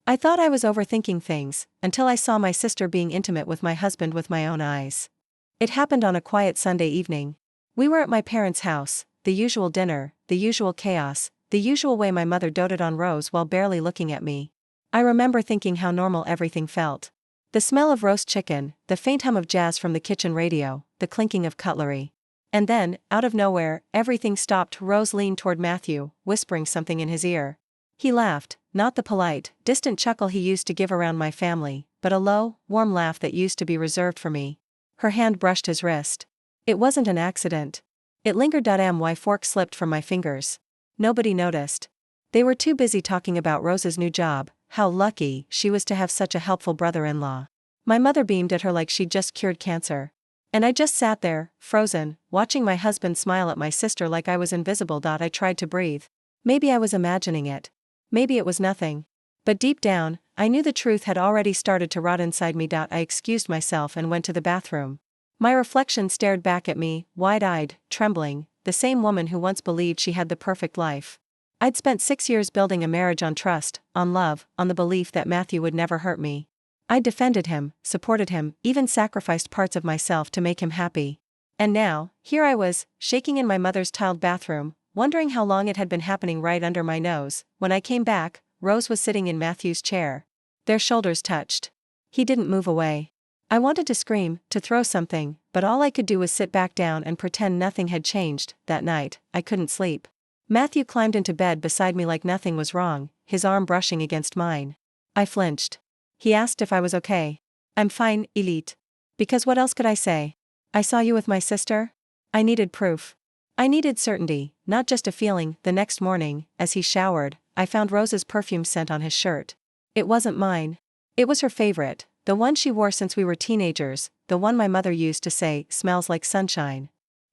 I thought I was overthinking things, until I saw my sister being intimate with my husband with my own eyes. It happened on a quiet Sunday evening. We were at my parents' house, the usual dinner, the usual chaos, the usual way my mother doted on Rose while barely looking at me. I remember thinking how normal everything felt. The smell of roast chicken, the faint hum of jazz from the kitchen radio, the clinking of cutlery. And then, out of nowhere, everything stopped. Rose leaned toward Matthew, whispering something in his ear. He laughed, not the polite, distant chuckle he used to give around my family, but a low, warm laugh that used to be reserved for me. Her hand brushed his wrist. It wasn't an accident. It lingered. My fork slipped from my fingers. Nobody noticed. They were too busy talking about Rose's new job, how lucky she was to have such a helpful brother-in-law. My mother beamed at her like she'd just cured cancer. And I just sat there, frozen, watching my husband smile at my sister like I was invisible. I tried to breathe. Maybe I was imagining it. Maybe it was nothing. But deep down, I knew the truth had already started to rot inside me. I excused myself and went to the bathroom. My reflection stared back at me, wide-eyed, trembling, the same woman who once believed she had the perfect life. I'd spent 6 years building a marriage on trust, on love, on the belief that Matthew would never hurt me. I'd defended him, supported him, even sacrificed parts of myself to make him happy. And now, here I was, shaking in my mother's tiled bathroom, wondering how long it had been happening right under my nose. When I came back, Rose was sitting in Matthew's chair. Their shoulders touched. He didn't move away. I wanted to scream, to throw something, but all I could do was sit back down and pretend nothing had changed. That night, I couldn't sleep. Matthew climbed into bed beside me like nothing was wrong, his arm brushing against mine. I flinched. He asked if I was okay. I'm fine, Elite. Because what else could I say? I saw you with my sister? I needed proof. I needed certainty, not just a feeling. The next morning, as he showered, I found Rose's perfume scent on his shirt. It wasn't mine. It was her favorite, the one she wore since we were teenagers, the one my mother used to say, smells like sunshine.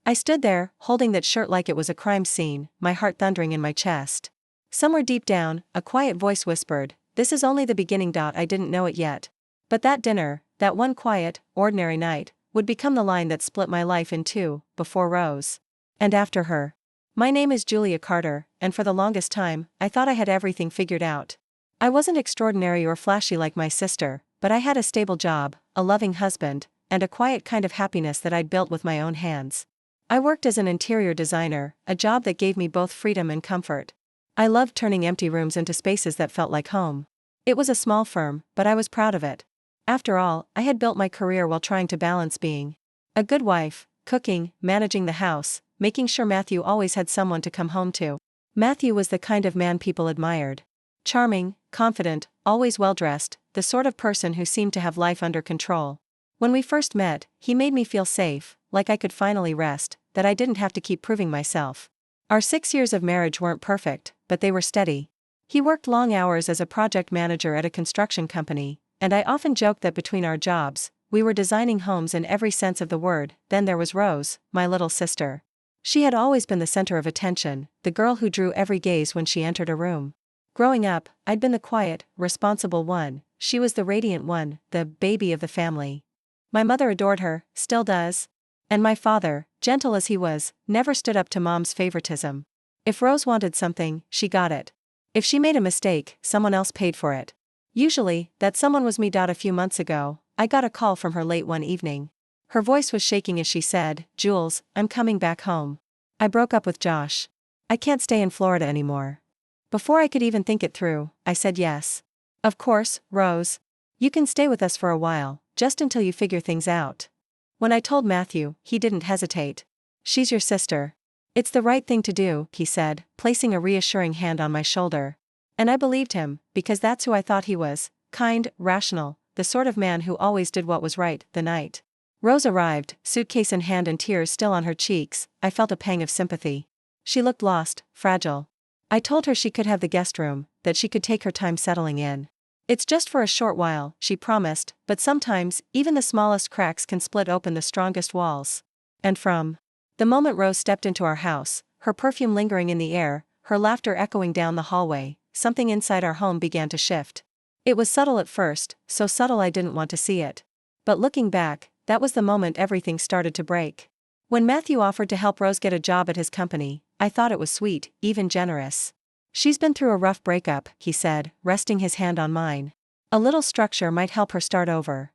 I stood there, holding that shirt like it was a crime scene, my heart thundering in my chest. Somewhere deep down, a quiet voice whispered, "This is only the beginning." I didn't know it yet. But that dinner, that one quiet, ordinary night, would become the line that split my life in two, before Rose. And after her. My name is Julia Carter, and for the longest time, I thought I had everything figured out. I wasn't extraordinary or flashy like my sister, but I had a stable job, a loving husband, and a quiet kind of happiness that I'd built with my own hands. I worked as an interior designer, a job that gave me both freedom and comfort. I loved turning empty rooms into spaces that felt like home. It was a small firm, but I was proud of it. After all, I had built my career while trying to balance being a good wife, cooking, managing the house, making sure Matthew always had someone to come home to. Matthew was the kind of man people admired. Charming, confident, always well-dressed, the sort of person who seemed to have life under control. When we first met, he made me feel safe, like I could finally rest, that I didn't have to keep proving myself. Our 6 years of marriage weren't perfect, but they were steady. He worked long hours as a project manager at a construction company, and I often joked that between our jobs, we were designing homes in every sense of the word. Then there was Rose, my little sister. She had always been the center of attention, the girl who drew every gaze when she entered a room. Growing up, I'd been the quiet, responsible one. She was the radiant one, the baby of the family. My mother adored her, still does. And my father, gentle as he was, never stood up to Mom's favoritism. If Rose wanted something, she got it. If she made a mistake, someone else paid for it. Usually, that someone was me. A few months ago, I got a call from her late one evening. Her voice was shaking as she said, "Jules, I'm coming back home. I broke up with Josh. I can't stay in Florida anymore." Before I could even think it through, I said yes. "Of course, Rose. You can stay with us for a while, just until you figure things out." When I told Matthew, he didn't hesitate. "She's your sister. It's the right thing to do," he said, placing a reassuring hand on my shoulder. And I believed him, because that's who I thought he was, kind, rational, the sort of man who always did what was right. The night Rose arrived, suitcase in hand and tears still on her cheeks, I felt a pang of sympathy. She looked lost, fragile. I told her she could have the guest room, that she could take her time settling in. "It's just for a short while," she promised, "but sometimes, even the smallest cracks can split open the strongest walls." And from the moment Rose stepped into our house, her perfume lingering in the air, her laughter echoing down the hallway, something inside our home began to shift. It was subtle at first, so subtle I didn't want to see it. But looking back, that was the moment everything started to break. When Matthew offered to help Rose get a job at his company, I thought it was sweet, even generous. She's been through a rough breakup, he said, resting his hand on mine. A little structure might help her start over.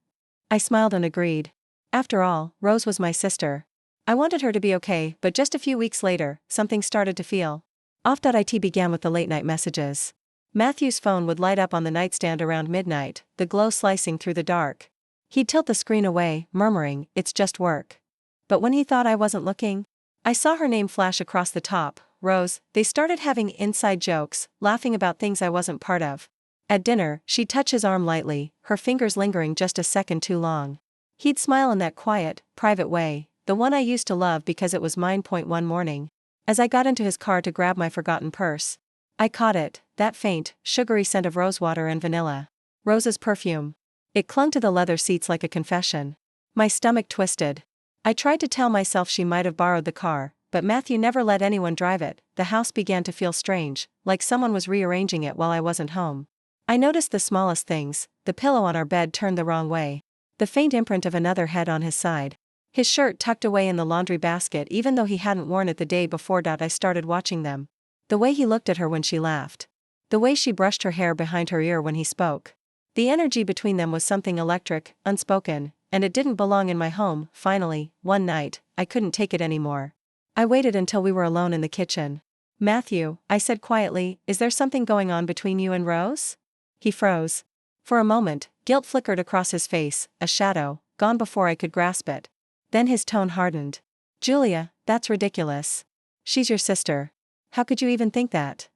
I smiled and agreed. After all, Rose was my sister. I wanted her to be okay, but just a few weeks later, something started to feel off. It began with the late-night messages. Matthew's phone would light up on the nightstand around midnight, the glow slicing through the dark. He'd tilt the screen away, murmuring, "It's just work." But when he thought I wasn't looking, I saw her name flash across the top, Rose. They started having inside jokes, laughing about things I wasn't part of. At dinner, she'd touch his arm lightly, her fingers lingering just a second too long. He'd smile in that quiet, private way, the one I used to love because it was mine. One morning, as I got into his car to grab my forgotten purse, I caught it, that faint, sugary scent of rosewater and vanilla. Rose's perfume. It clung to the leather seats like a confession. My stomach twisted. I tried to tell myself she might have borrowed the car, but Matthew never let anyone drive it. The house began to feel strange, like someone was rearranging it while I wasn't home. I noticed the smallest things: the pillow on our bed turned the wrong way, the faint imprint of another head on his side, his shirt tucked away in the laundry basket even though he hadn't worn it the day before. I started watching them. The way he looked at her when she laughed. The way she brushed her hair behind her ear when he spoke. The energy between them was something electric, unspoken, and it didn't belong in my home. Finally, one night, I couldn't take it anymore. I waited until we were alone in the kitchen. "Matthew," I said quietly, "is there something going on between you and Rose?" He froze. For a moment, guilt flickered across his face, a shadow, gone before I could grasp it. Then his tone hardened. "Julia, that's ridiculous. She's your sister. How could you even think that?"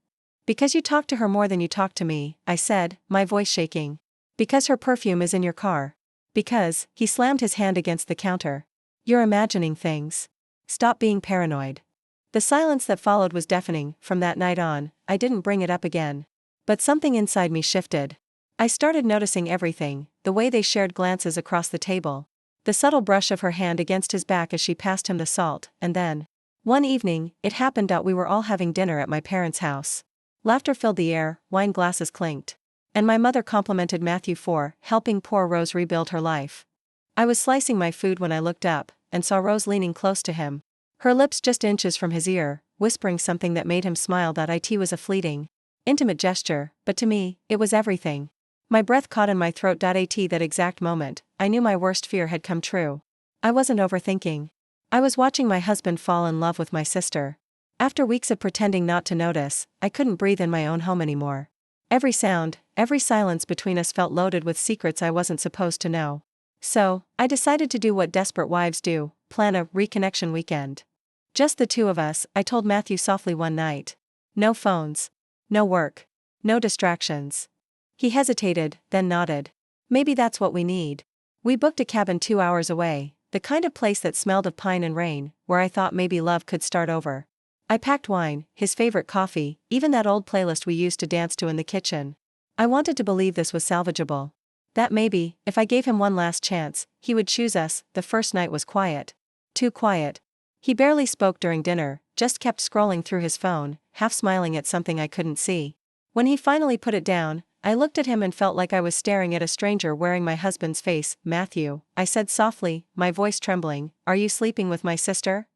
"Because you talk to her more than you talk to me," I said, my voice shaking. "Because her perfume is in your car. Because," he slammed his hand against the counter, "you're imagining things. Stop being paranoid." The silence that followed was deafening. From that night on, I didn't bring it up again. But something inside me shifted. I started noticing everything: the way they shared glances across the table, the subtle brush of her hand against his back as she passed him the salt, and then, one evening, it happened. We were all having dinner at my parents' house. Laughter filled the air, wine glasses clinked. And my mother complimented Matthew for helping poor Rose rebuild her life. I was slicing my food when I looked up, and saw Rose leaning close to him, her lips just inches from his ear, whispering something that made him smile. It was a fleeting, intimate gesture, but to me, it was everything. My breath caught in my throat. That exact moment, I knew my worst fear had come true. I wasn't overthinking. I was watching my husband fall in love with my sister. After weeks of pretending not to notice, I couldn't breathe in my own home anymore. Every sound, every silence between us felt loaded with secrets I wasn't supposed to know. So, I decided to do what desperate wives do: plan a reconnection weekend. Just the two of us, I told Matthew softly one night. No phones. No work. No distractions. He hesitated, then nodded. "Maybe that's what we need." We booked a cabin 2 hours away, the kind of place that smelled of pine and rain, where I thought maybe love could start over. I packed wine, his favorite coffee, even that old playlist we used to dance to in the kitchen. I wanted to believe this was salvageable. That maybe, if I gave him one last chance, he would choose us. The first night was quiet. Too quiet. He barely spoke during dinner, just kept scrolling through his phone, half smiling at something I couldn't see. When he finally put it down, I looked at him and felt like I was staring at a stranger wearing my husband's face. "Matthew," I said softly, my voice trembling, "are you sleeping with my sister?"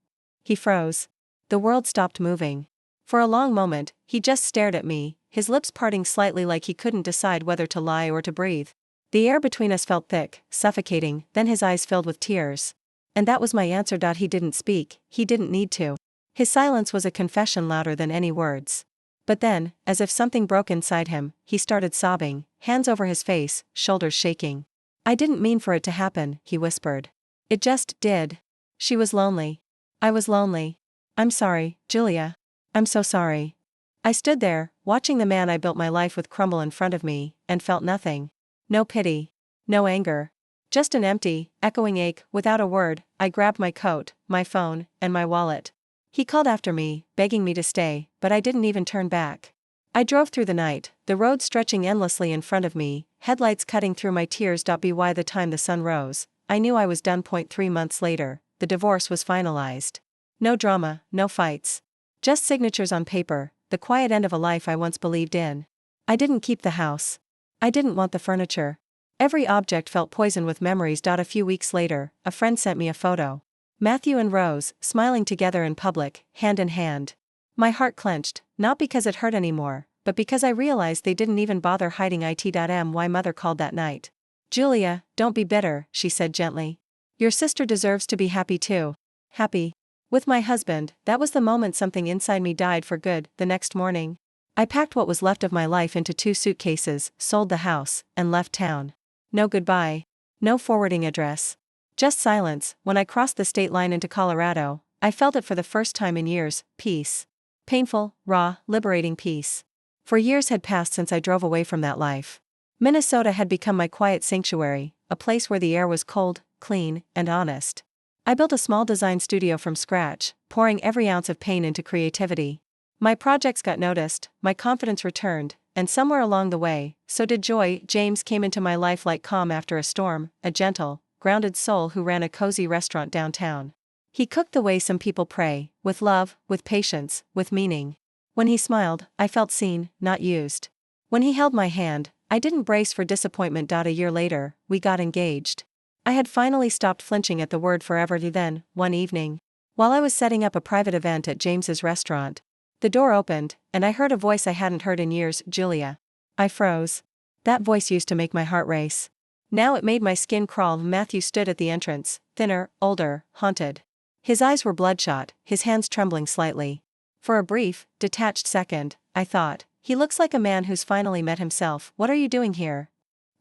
He froze. The world stopped moving. For a long moment, he just stared at me, his lips parting slightly like he couldn't decide whether to lie or to breathe. The air between us felt thick, suffocating, then his eyes filled with tears. And that was my answer. He didn't speak, he didn't need to. His silence was a confession louder than any words. But then, as if something broke inside him, he started sobbing, hands over his face, shoulders shaking. "I didn't mean for it to happen," he whispered. "It just did." She was lonely. I was lonely. "I'm sorry, Julia. I'm so sorry." I stood there, watching the man I built my life with crumble in front of me, and felt nothing. No pity. No anger. Just an empty, echoing ache. Without a word, I grabbed my coat, my phone, and my wallet. He called after me, begging me to stay, but I didn't even turn back. I drove through the night, the road stretching endlessly in front of me, headlights cutting through my tears. By the time the sun rose, I knew I was done. 3 months later, the divorce was finalized. No drama, no fights. Just signatures on paper, the quiet end of a life I once believed in. I didn't keep the house. I didn't want the furniture. Every object felt poisoned with memories. A few weeks later, a friend sent me a photo. Matthew and Rose, smiling together in public, hand in hand. My heart clenched, not because it hurt anymore, but because I realized they didn't even bother hiding it. Mother called that night. "Julia, don't be bitter," she said gently. "Your sister deserves to be happy too." Happy? With my husband, that was the moment something inside me died for good. The next morning, I packed what was left of my life into 2 suitcases, sold the house, and left town. No goodbye. No forwarding address. Just silence. When I crossed the state line into Colorado, I felt it for the first time in years: peace. Painful, raw, liberating peace. For years had passed since I drove away from that life. Minnesota had become my quiet sanctuary, a place where the air was cold, clean, and honest. I built a small design studio from scratch, pouring every ounce of pain into creativity. My projects got noticed, my confidence returned, and somewhere along the way, so did joy. James came into my life like calm after a storm, a gentle, grounded soul who ran a cozy restaurant downtown. He cooked the way some people pray, with love, with patience, with meaning. When he smiled, I felt seen, not used. When he held my hand, I didn't brace for disappointment. A year later, we got engaged. I had finally stopped flinching at the word forever. Then, one evening, while I was setting up a private event at James's restaurant, the door opened, and I heard a voice I hadn't heard in years: "Julia." I froze. That voice used to make my heart race. Now it made my skin crawl. Matthew stood at the entrance, thinner, older, haunted. His eyes were bloodshot, his hands trembling slightly. For a brief, detached second, I thought, he looks like a man who's finally met himself. "What are you doing here?"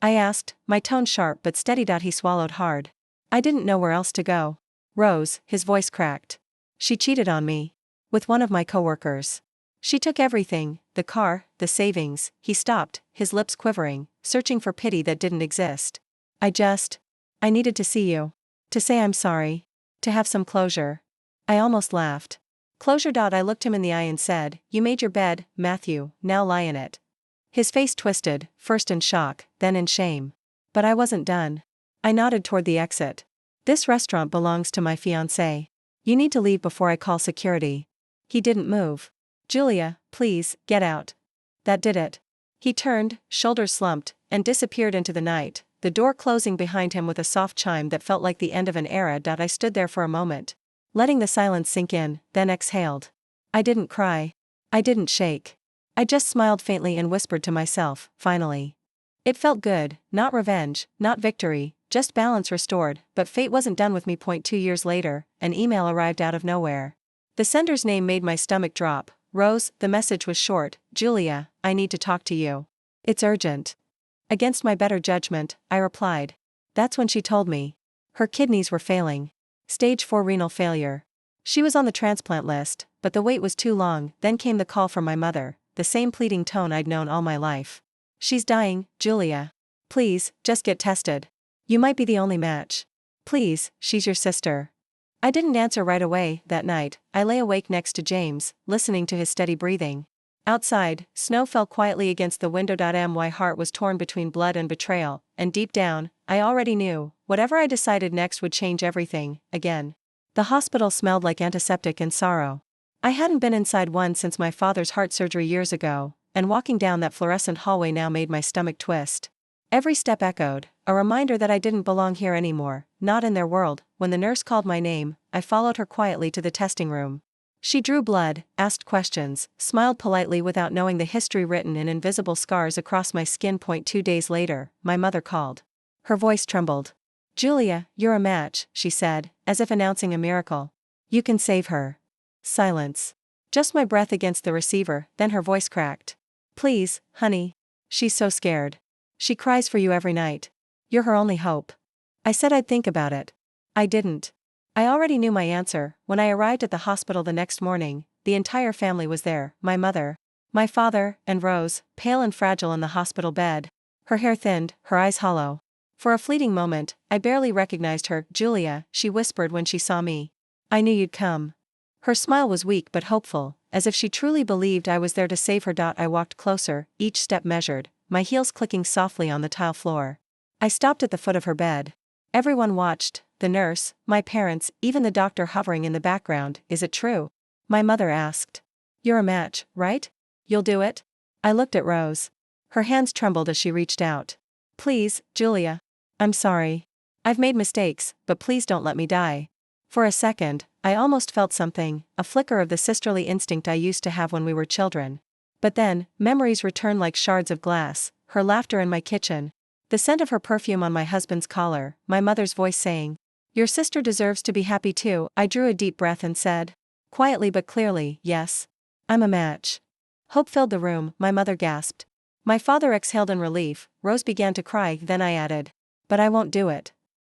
I asked, my tone sharp but steady. He swallowed hard. "I didn't know where else to go." "Rose," his voice cracked. "She cheated on me. With one of my coworkers. She took everything, the car, the savings." He stopped, his lips quivering, searching for pity that didn't exist. I needed to see you. To say I'm sorry. To have some closure." I almost laughed. "Closure." I looked him in the eye and said, "You made your bed, Matthew, now lie in it." His face twisted, first in shock, then in shame. But I wasn't done. I nodded toward the exit. "This restaurant belongs to my fiancé. You need to leave before I call security." He didn't move. "Julia, please, get out." That did it. He turned, shoulders slumped, and disappeared into the night, the door closing behind him with a soft chime that felt like the end of an era. I stood there for a moment, letting the silence sink in, then exhaled. I didn't cry. I didn't shake. I just smiled faintly and whispered to myself, "Finally." It felt good, not revenge, not victory, just balance restored. But fate wasn't done with me. 2 years later, an email arrived out of nowhere. The sender's name made my stomach drop. "Rose." The message was short. "Julia, I need to talk to you. It's urgent." Against my better judgment, I replied. That's when she told me. Her kidneys were failing. Stage 4 renal failure. She was on the transplant list, but the wait was too long. Then came the call from my mother, the same pleading tone I'd known all my life. "She's dying, Julia. Please, just get tested. You might be the only match. Please, she's your sister." I didn't answer right away. That night, I lay awake next to James, listening to his steady breathing. Outside, snow fell quietly against the window. My heart was torn between blood and betrayal, and deep down, I already knew, whatever I decided next would change everything, again. The hospital smelled like antiseptic and sorrow. I hadn't been inside one since my father's heart surgery years ago, and walking down that fluorescent hallway now made my stomach twist. Every step echoed, a reminder that I didn't belong here anymore, not in their world. When the nurse called my name, I followed her quietly to the testing room. She drew blood, asked questions, smiled politely without knowing the history written in invisible scars across my skin. 2 days later, my mother called. Her voice trembled. "Julia, you're a match," she said, as if announcing a miracle. "You can save her." Silence. Just my breath against the receiver. Then her voice cracked. "Please, honey. She's so scared. She cries for you every night. You're her only hope." I said I'd think about it. I didn't. I already knew my answer. When I arrived at the hospital the next morning, the entire family was there: my mother, my father, and Rose, pale and fragile in the hospital bed. Her hair thinned, her eyes hollow. For a fleeting moment, I barely recognized her. "Julia," she whispered when she saw me. "I knew you'd come." Her smile was weak but hopeful, as if she truly believed I was there to save her. I walked closer, each step measured, my heels clicking softly on the tile floor. I stopped at the foot of her bed. Everyone watched, the nurse, my parents, even the doctor hovering in the background. "Is it true?" my mother asked. "You're a match, right? You'll do it?" I looked at Rose. Her hands trembled as she reached out. "Please, Julia. I'm sorry. I've made mistakes, but please don't let me die." For a second, I almost felt something, a flicker of the sisterly instinct I used to have when we were children. But then, memories returned like shards of glass, her laughter in my kitchen, the scent of her perfume on my husband's collar, my mother's voice saying, "Your sister deserves to be happy too." I drew a deep breath and said, quietly but clearly, "Yes. I'm a match." Hope filled the room, my mother gasped. My father exhaled in relief, Rose began to cry, then I added, "But I won't do it."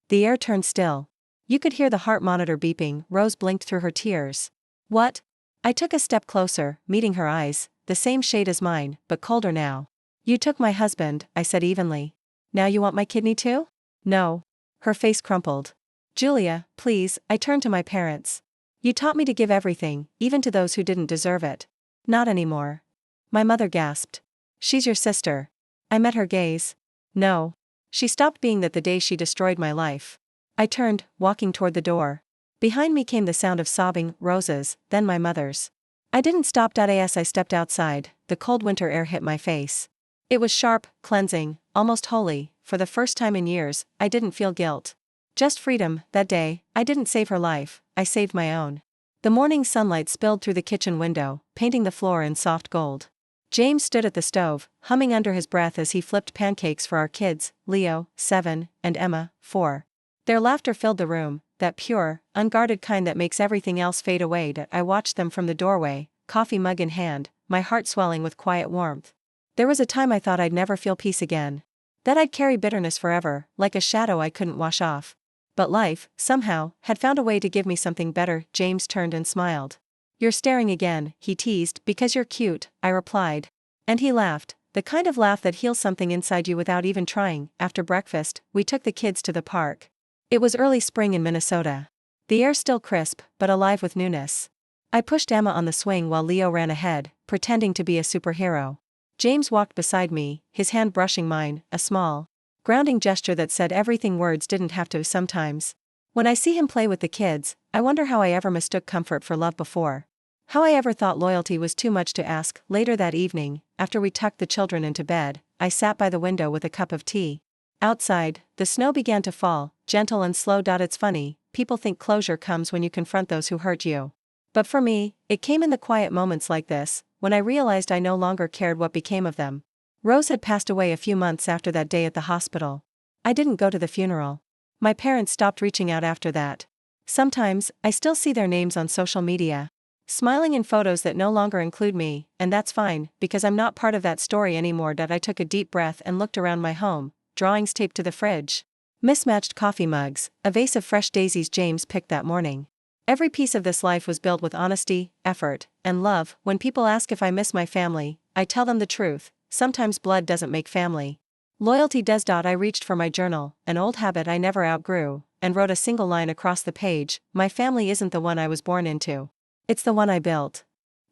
The air turned still. You could hear the heart monitor beeping. Rose blinked through her tears. "What?" I took a step closer, meeting her eyes, the same shade as mine, but colder now. "You took my husband," I said evenly. "Now you want my kidney too?" "No." Her face crumpled. "Julia, please," I turned to my parents. "You taught me to give everything, even to those who didn't deserve it." "Not anymore." My mother gasped. "She's your sister." I met her gaze. "No. She stopped being that the day she destroyed my life." I turned, walking toward the door. Behind me came the sound of sobbing, Rose's, then my mother's. I didn't stop. As I stepped outside, the cold winter air hit my face. It was sharp, cleansing, almost holy. For the first time in years, I didn't feel guilt. Just freedom. That day, I didn't save her life, I saved my own. The morning sunlight spilled through the kitchen window, painting the floor in soft gold. James stood at the stove, humming under his breath as he flipped pancakes for our kids, Leo, 7, and Emma, 4. Their laughter filled the room, that pure, unguarded kind that makes everything else fade away. I watched them from the doorway, coffee mug in hand, my heart swelling with quiet warmth. There was a time I thought I'd never feel peace again. That I'd carry bitterness forever, like a shadow I couldn't wash off. But life, somehow, had found a way to give me something better. James turned and smiled. "You're staring again," he teased. "Because you're cute," I replied. And he laughed, the kind of laugh that heals something inside you without even trying. After breakfast, we took the kids to the park. It was early spring in Minnesota. The air still crisp, but alive with newness. I pushed Emma on the swing while Leo ran ahead, pretending to be a superhero. James walked beside me, his hand brushing mine, a small, grounding gesture that said everything words didn't have to. Sometimes, when I see him play with the kids, I wonder how I ever mistook comfort for love before. How I ever thought loyalty was too much to ask. Later that evening, after we tucked the children into bed, I sat by the window with a cup of tea. Outside, the snow began to fall, gentle and slow. It's funny, people think closure comes when you confront those who hurt you. But for me, it came in the quiet moments like this, when I realized I no longer cared what became of them. Rose had passed away a few months after that day at the hospital. I didn't go to the funeral. My parents stopped reaching out after that. Sometimes, I still see their names on social media, smiling in photos that no longer include me, and that's fine, because I'm not part of that story anymore. I took a deep breath and looked around my home, drawings taped to the fridge, mismatched coffee mugs, a vase of fresh daisies James picked that morning. Every piece of this life was built with honesty, effort, and love. When people ask if I miss my family, I tell them the truth. Sometimes blood doesn't make family. Loyalty does. I reached for my journal, an old habit I never outgrew, and wrote a single line across the page: "My family isn't the one I was born into. It's the one I built."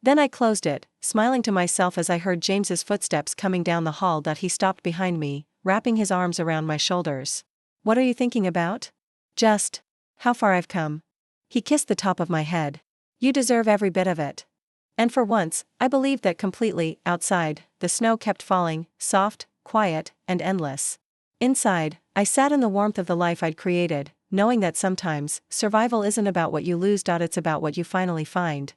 Then I closed it, smiling to myself as I heard James's footsteps coming down the hall. He stopped behind me, wrapping his arms around my shoulders. "What are you thinking about?" "Just how far I've come." He kissed the top of my head. "You deserve every bit of it." And for once, I believed that completely. Outside, the snow kept falling, soft, quiet, and endless. Inside, I sat in the warmth of the life I'd created, knowing that sometimes, survival isn't about what you lose. It's about what you finally find.